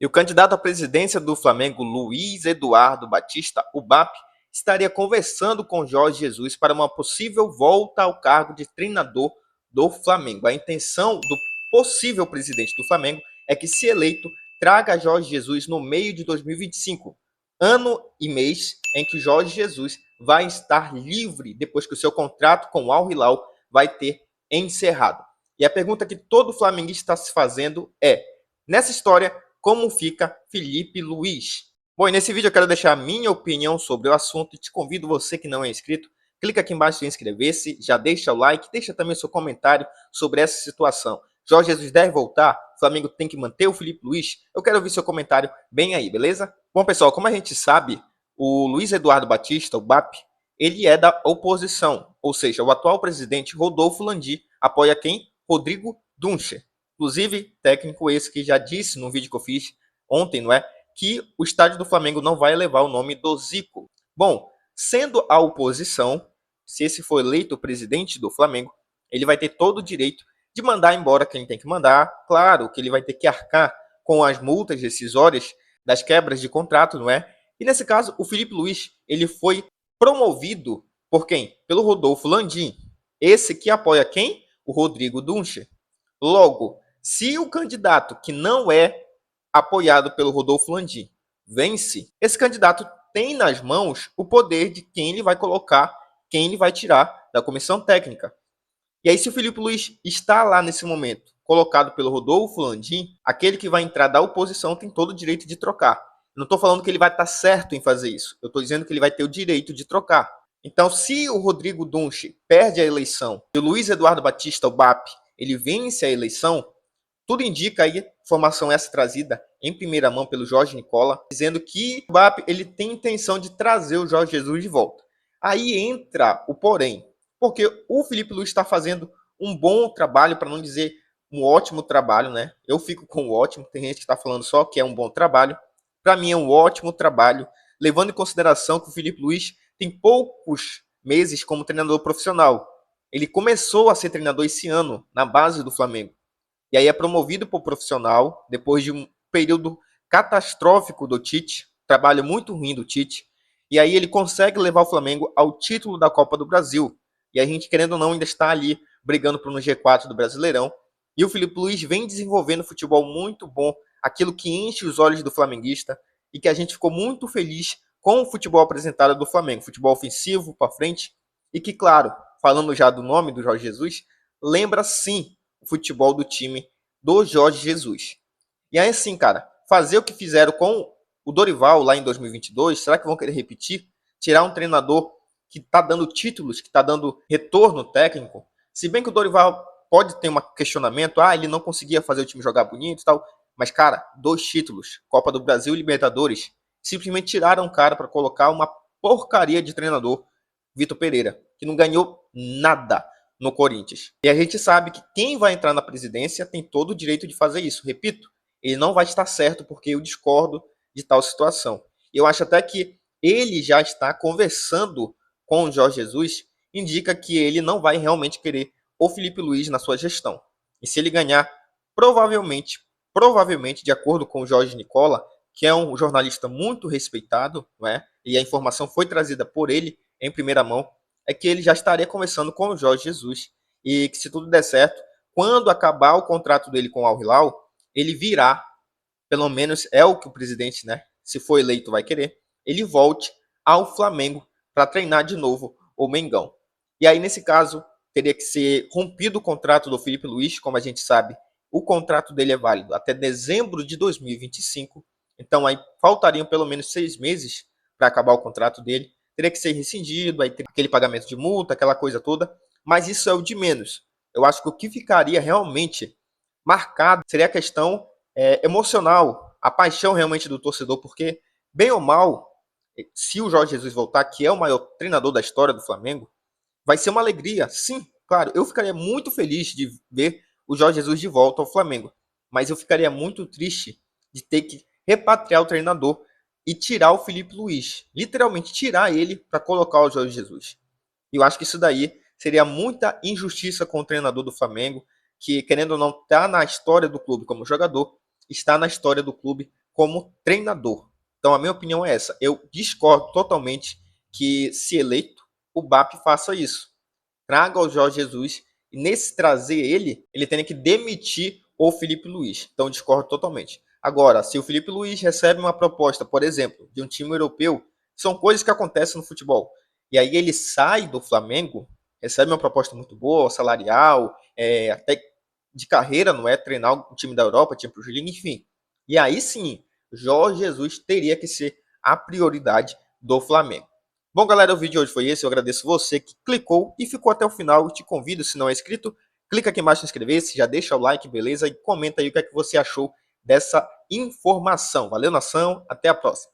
E o candidato à presidência do Flamengo, Luiz Eduardo Batista, o BAP, estaria conversando com Jorge Jesus para uma possível volta ao cargo de treinador do Flamengo. A intenção do possível presidente do Flamengo é que, se eleito, traga Jorge Jesus no meio de 2025, ano e mês em que Jorge Jesus vai estar livre depois que o seu contrato com o Al Hilal vai ter encerrado. E a pergunta que todo flamenguista está se fazendo é: nessa história, como fica Felipe Luiz? Bom, e nesse vídeo eu quero deixar a minha opinião sobre o assunto e te convido, você que não é inscrito, clica aqui embaixo em inscrever-se, já deixa o like, deixa também seu comentário sobre essa situação. Jorge Jesus deve voltar? O Flamengo tem que manter o Felipe Luiz? Eu quero ouvir seu comentário bem aí, beleza? Bom, pessoal, como a gente sabe, o Luiz Eduardo Batista, o BAP, ele é da oposição, ou seja, o atual presidente Rodolfo Landim apoia quem? Rodrigo Duncher. Inclusive, técnico esse que já disse no vídeo que eu fiz ontem, não é? Que o estádio do Flamengo não vai levar o nome do Zico. Bom, sendo a oposição, se esse for eleito o presidente do Flamengo, ele vai ter todo o direito de mandar embora quem tem que mandar. Claro que ele vai ter que arcar com as multas decisórias das quebras de contrato, não é? E nesse caso, o Felipe Luiz, ele foi promovido por quem? Pelo Rodolfo Landim. Esse que apoia quem? O Rodrigo Duncher. Logo, se o candidato que não é apoiado pelo Rodolfo Landim vence, esse candidato tem nas mãos o poder de quem ele vai colocar, quem ele vai tirar da comissão técnica. E aí, se o Felipe Luiz está lá nesse momento, colocado pelo Rodolfo Landim, aquele que vai entrar da oposição tem todo o direito de trocar. Eu não estou falando que ele vai estar certo em fazer isso, eu estou dizendo que ele vai ter o direito de trocar. Então, se o Rodrigo Duncher perde a eleição e o Luiz Eduardo Batista, o BAP, ele vence a eleição, tudo indica aí, informação essa trazida em primeira mão pelo Jorge Nicola, dizendo que o BAP ele tem intenção de trazer o Jorge Jesus de volta. Aí entra o porém, porque o Felipe Luiz está fazendo um bom trabalho, para não dizer um ótimo trabalho, né? Eu fico com o ótimo, tem gente que está falando só que é um bom trabalho. Para mim é um ótimo trabalho, levando em consideração que o Felipe Luiz tem poucos meses como treinador profissional. Ele começou a ser treinador esse ano, na base do Flamengo. E aí é promovido para o profissional, depois de um período catastrófico do Tite, trabalho muito ruim do Tite. E aí ele consegue levar o Flamengo ao título da Copa do Brasil. E a gente, querendo ou não, ainda está ali brigando por um G4 do Brasileirão. E o Felipe Luiz vem desenvolvendo futebol muito bom, aquilo que enche os olhos do flamenguista e que a gente ficou muito feliz com o futebol apresentado do Flamengo. Futebol ofensivo, para frente. E que, claro, falando já do nome do Jorge Jesus, lembra sim o futebol do time do Jorge Jesus. E aí, assim, cara, fazer o que fizeram com o Dorival lá em 2022, será que vão querer repetir? Tirar um treinador que está dando títulos, que está dando retorno técnico? Se bem que o Dorival pode ter um questionamento, ele não conseguia fazer o time jogar bonito e tal, mas, cara, 2 títulos, Copa do Brasil e Libertadores, simplesmente tiraram o cara para colocar uma porcaria de treinador, Vitor Pereira, que não ganhou nada no Corinthians. E a gente sabe que quem vai entrar na presidência tem todo o direito de fazer isso. Repito, ele não vai estar certo porque eu discordo de tal situação. Eu acho até que ele já está conversando com o Jorge Jesus, indica que ele não vai realmente querer o Felipe Luiz na sua gestão. E se ele ganhar, provavelmente, de acordo com o Jorge Nicola, que é um jornalista muito respeitado, não é? E a informação foi trazida por ele em primeira mão, é que ele já estaria conversando com o Jorge Jesus e que, se tudo der certo, quando acabar o contrato dele com o Al Hilal, ele virá, pelo menos é o que o presidente, né, se for eleito, vai querer, ele volte ao Flamengo para treinar de novo o Mengão. E aí, nesse caso, teria que ser rompido o contrato do Felipe Luiz, como a gente sabe, o contrato dele é válido até dezembro de 2025, então aí faltariam pelo menos 6 meses para acabar o contrato dele. Teria que ser rescindido, aí tem aquele pagamento de multa, aquela coisa toda, mas isso é o de menos. Eu acho que o que ficaria realmente marcado seria a questão emocional, a paixão realmente do torcedor, porque, bem ou mal, se o Jorge Jesus voltar, que é o maior treinador da história do Flamengo, vai ser uma alegria, sim, claro, eu ficaria muito feliz de ver o Jorge Jesus de volta ao Flamengo, mas eu ficaria muito triste de ter que repatriar o treinador e tirar o Felipe Luiz, literalmente tirar ele para colocar o Jorge Jesus. E eu acho que isso daí seria muita injustiça com o treinador do Flamengo, que, querendo ou não, está na história do clube como jogador está na história do clube como treinador. Então a minha opinião é essa. Eu discordo totalmente que, se eleito, o BAP faça isso. Traga o Jorge Jesus e nesse trazer ele tem que demitir o Felipe Luiz. Então eu discordo totalmente. Agora, se o Felipe Luiz recebe uma proposta, por exemplo, de um time europeu, são coisas que acontecem no futebol. E aí ele sai do Flamengo, recebe uma proposta muito boa, salarial, até de carreira, não é? Treinar o time da Europa, Champions League, enfim. E aí sim, Jorge Jesus teria que ser a prioridade do Flamengo. Bom, galera, o vídeo de hoje foi esse. Eu agradeço você que clicou e ficou até o final. Eu te convido, se não é inscrito, clica aqui embaixo em inscrever-se, já deixa o like, beleza? E comenta aí o que é que você achou dessa informação. Valeu, nação. Até a próxima.